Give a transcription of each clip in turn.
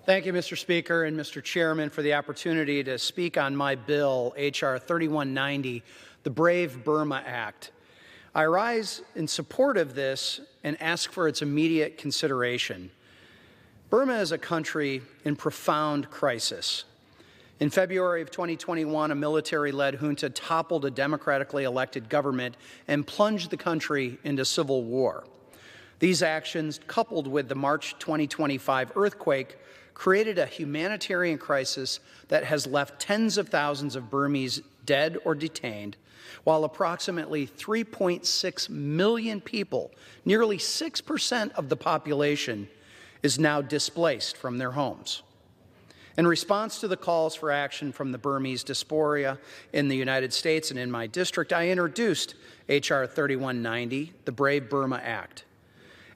Thank you, Mr. Speaker and Mr. Chairman, for the opportunity to speak on my bill, H.R. 3190, the Brave Burma Act. I rise in support of this and ask for its immediate consideration. Burma is a country in profound crisis. In February of 2021, a military-led junta toppled a democratically elected government and plunged the country into civil war. These actions, coupled with the March 2025 earthquake, created a humanitarian crisis that has left tens of thousands of Burmese dead or detained, while approximately 3.6 million people, nearly 6% of the population, is now displaced from their homes. In response to the calls for action from the Burmese diaspora in the United States and in my district, I introduced H.R. 3190, the Brave Burma Act.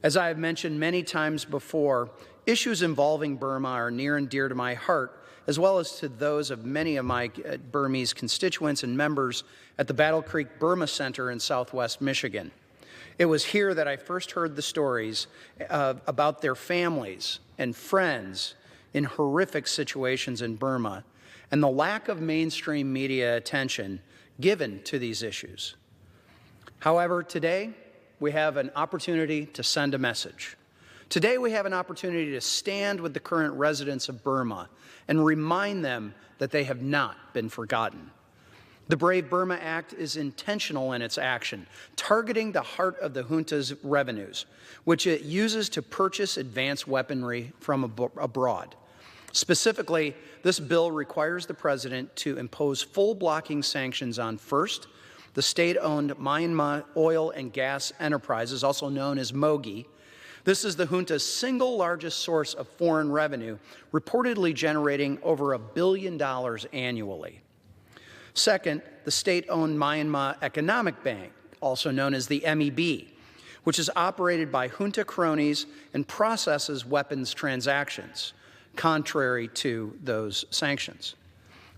As I have mentioned many times before, issues involving Burma are near and dear to my heart, as well as to those of many of my Burmese constituents and members at the Battle Creek Burma Center in southwest Michigan. It was here that I first heard the stories about their families and friends in horrific situations in Burma and the lack of mainstream media attention given to these issues. However, today we have an opportunity to send a message. Today we have an opportunity to stand with the current residents of Burma and remind them that they have not been forgotten. The Brave Burma Act is intentional in its action, targeting the heart of the junta's revenues, which it uses to purchase advanced weaponry from abroad. Specifically, this bill requires the President to impose full blocking sanctions on, first, the state-owned Myanmar Oil and Gas Enterprises, also known as MOGI. This is the junta's single largest source of foreign revenue, reportedly generating over $1 billion annually. Second, the state-owned Myanmar Economic Bank, also known as the MEB, which is operated by junta cronies and processes weapons transactions, contrary to those sanctions.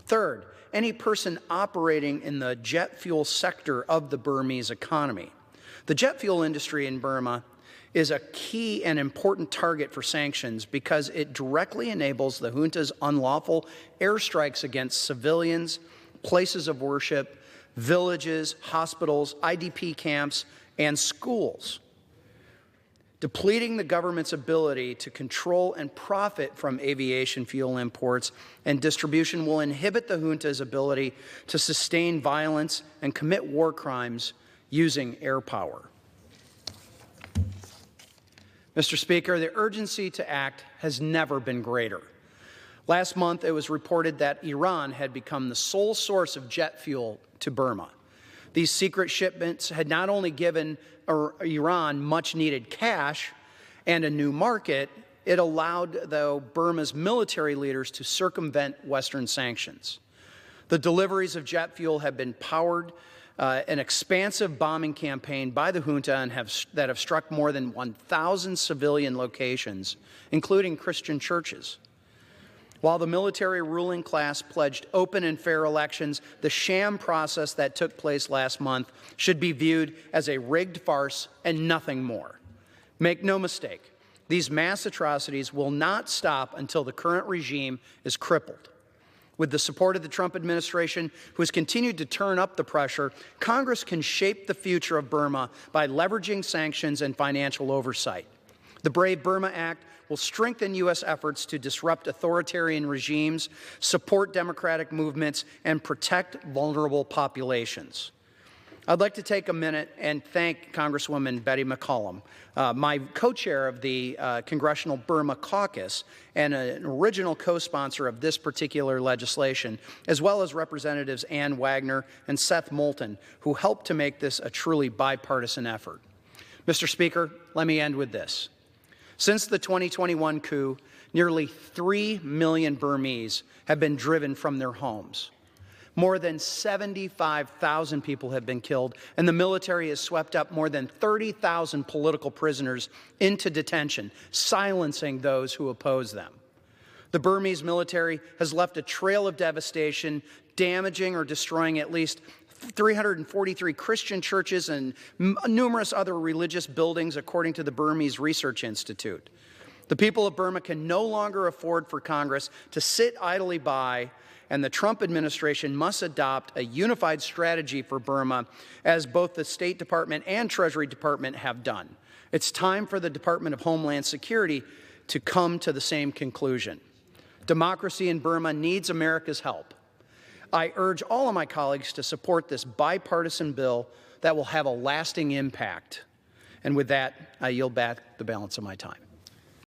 Third, any person operating in the jet fuel sector of the Burmese economy. The jet fuel industry in Burma is a key and important target for sanctions because it directly enables the junta's unlawful airstrikes against civilians, places of worship, villages, hospitals, IDP camps, and schools. Depleting the government's ability to control and profit from aviation fuel imports and distribution will inhibit the junta's ability to sustain violence and commit war crimes using air power. Mr. Speaker, the urgency to act has never been greater. Last month, it was reported that Iran had become the sole source of jet fuel to Burma. These secret shipments had not only given Iran much-needed cash and a new market, it allowed, though, Burma's military leaders to circumvent Western sanctions. The deliveries of jet fuel have been powered an expansive bombing campaign by the junta and that have struck more than 1,000 civilian locations, including Christian churches. While the military ruling class pledged open and fair elections, the sham process that took place last month should be viewed as a rigged farce and nothing more. Make no mistake, these mass atrocities will not stop until the current regime is crippled. With the support of the Trump administration, who has continued to turn up the pressure, Congress can shape the future of Burma by leveraging sanctions and financial oversight. The Brave Burma Act will strengthen U.S. efforts to disrupt authoritarian regimes, support democratic movements, and protect vulnerable populations. I'd like to take a minute and thank Congresswoman Betty McCollum, my co-chair of the Congressional Burma Caucus and an original co-sponsor of this particular legislation, as well as Representatives Ann Wagner and Seth Moulton, who helped to make this a truly bipartisan effort. Mr. Speaker, let me end with this. Since the 2021 coup, nearly 3 million Burmese have been driven from their homes. More than 75,000 people have been killed, and the military has swept up more than 30,000 political prisoners into detention, silencing those who oppose them. The Burmese military has left a trail of devastation, damaging or destroying at least 343 Christian churches and numerous other religious buildings, according to the Burmese Research Institute. The people of Burma can no longer afford for Congress to sit idly by, and the Trump administration must adopt a unified strategy for Burma, as both the State Department and Treasury Department have done. It's time for the Department of Homeland Security to come to the same conclusion. Democracy in Burma needs America's help. I urge all of my colleagues to support this bipartisan bill that will have a lasting impact. And with that, I yield back the balance of my time.